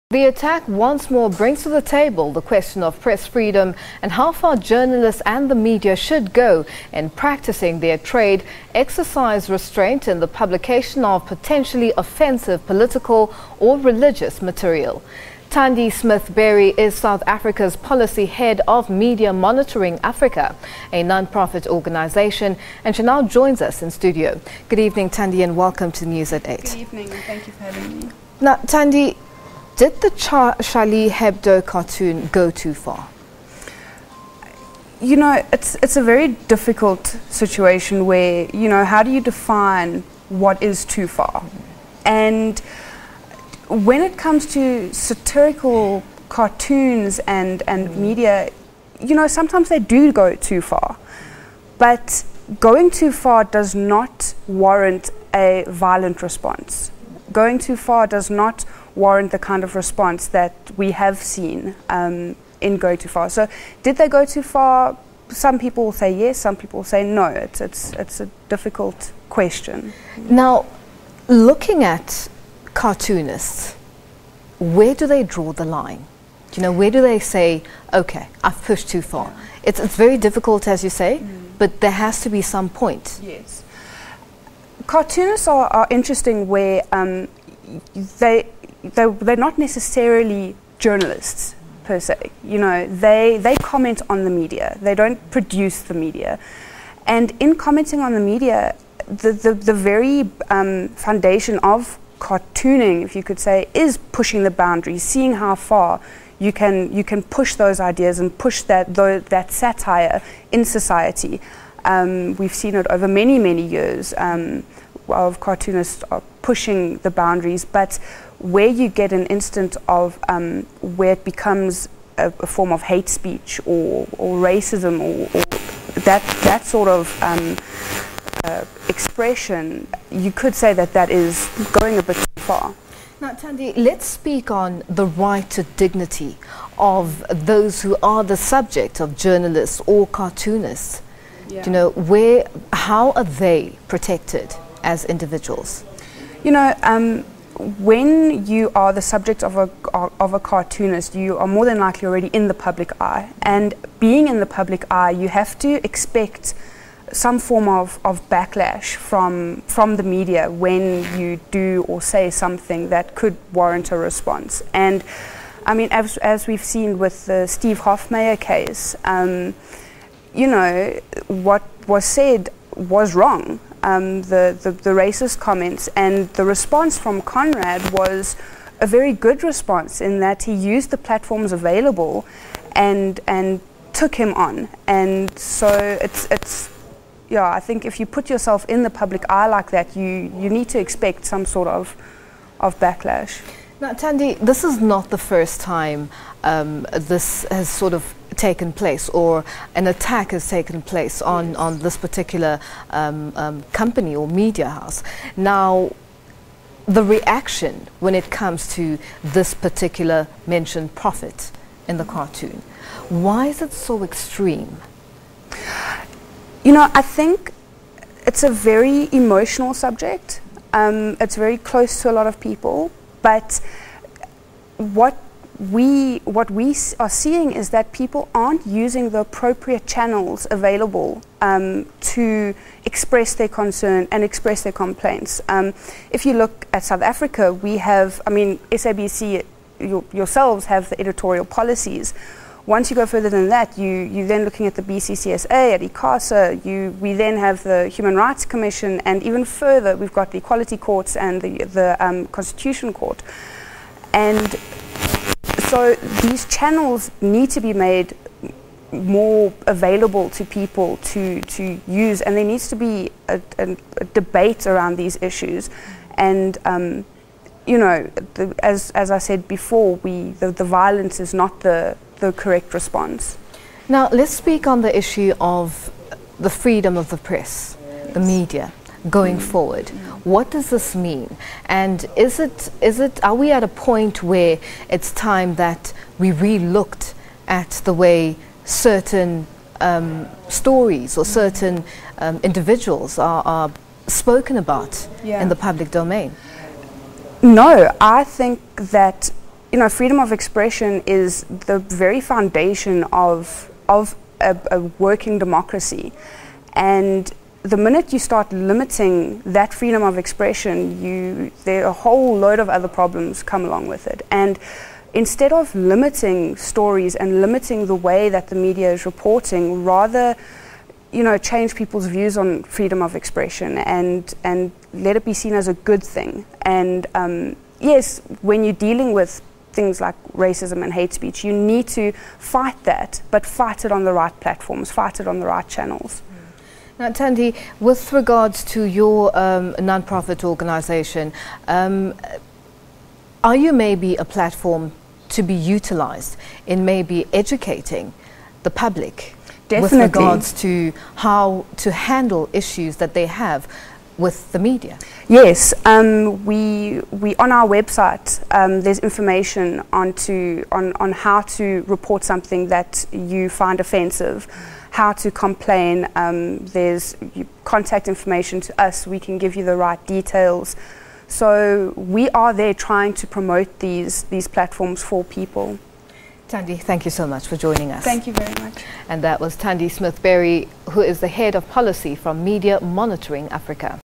The attack once more brings to the table the question of press freedom and how far journalists and the media should go in practicing their trade, exercise restraint in the publication of potentially offensive political or religious material. Thandi Smith-Berry is South Africa's policy head of Media Monitoring Africa, a non-profit organization, and she now joins us in studio. Good evening, Thandi, and welcome to News at 8. Good evening, and thank you for having me. Now, Thandi, did the Charlie Hebdo cartoon go too far? You know, it's a very difficult situation where, you know, how do you define what is too far? And when it comes to satirical cartoons and media, you know, sometimes they do go too far. But going too far does not warrant a violent response. Going too far does not warrant the kind of response that we have seen in Go Too Far. So did they go too far? Some people will say yes, some people will say no. It's a difficult question. Now, looking at cartoonists, where do they draw the line? You know, where do they say, okay, I've pushed too far? It's very difficult, as you say, but there has to be some point. Yes. Cartoonists are interesting where they're not necessarily journalists per se. You know, they comment on the media. They don't produce the media. And in commenting on the media, the very foundation of cartooning, if you could say, is pushing the boundaries, seeing how far you can push those ideas and push that satire in society. We've seen it over many years of cartoonists pushing the boundaries, but where you get an instant of where it becomes a form of hate speech or racism or that sort of expression, you could say that is going a bit too far. Now, Thandi, let's speak on the right to dignity of those who are the subject of journalists or cartoonists. Yeah. You know, how are they protected as individuals? You know, when you are the subject of a cartoonist, you are more than likely already in the public eye. And being in the public eye, you have to expect some form of backlash from the media when you do or say something that could warrant a response. And I mean, as we've seen with the Steve Hofmeyr case, you know, what was said was wrong. The racist comments, and the response from Conrad was a very good response in that he used the platforms available and took him on. And so it's yeah, I think if you put yourself in the public eye like that, you need to expect some sort of backlash. Now, Thandi, this is not the first time this has sort of taken place, or an attack has taken place on this particular company or media house. Now, the reaction when it comes to this particular mentioned prophet in the cartoon, why is it so extreme? You know, I think it's a very emotional subject. It's very close to a lot of people, but what we are seeing is that people aren't using the appropriate channels available to express their concern and express their complaints. If you look at South Africa, we have, I mean, SABC yourselves have the editorial policies. Once you go further than that, you're then looking at the BCCSA, at ICASA, we then have the Human Rights Commission, and even further, we've got the Equality Courts and the Constitution Court. And so these channels need to be made more available to people to use, and there needs to be a debate around these issues. And you know, as I said before, the violence is not the correct response. Now, let's speak on the issue of the freedom of the press, the media, going forward. What does this mean? And are we at a point where it's time that we re-looked at the way certain stories or certain individuals are spoken about in the public domain? No, I think that you know, freedom of expression is the very foundation of a working democracy. And the minute you start limiting that freedom of expression, there are a whole load of other problems come along with it. And instead of limiting stories and limiting the way that the media is reporting, rather, you know, change people's views on freedom of expression and let it be seen as a good thing. And yes, when you're dealing with things like racism and hate speech, you need to fight that, but fight it on the right platforms, fight it on the right channels. Now, Thandi, with regards to your non-profit organization, are you maybe a platform to be utilized in maybe educating the public? Definitely. With regards to how to handle issues that they have with the media? Yes, we on our website there's information on how to report something that you find offensive, how to complain. There's contact information to us. We can give you the right details. So we are there trying to promote these platforms for people. Thandi, thank you so much for joining us. Thank you very much. And that was Thandi Smith-Berry, who is the head of policy from Media Monitoring Africa.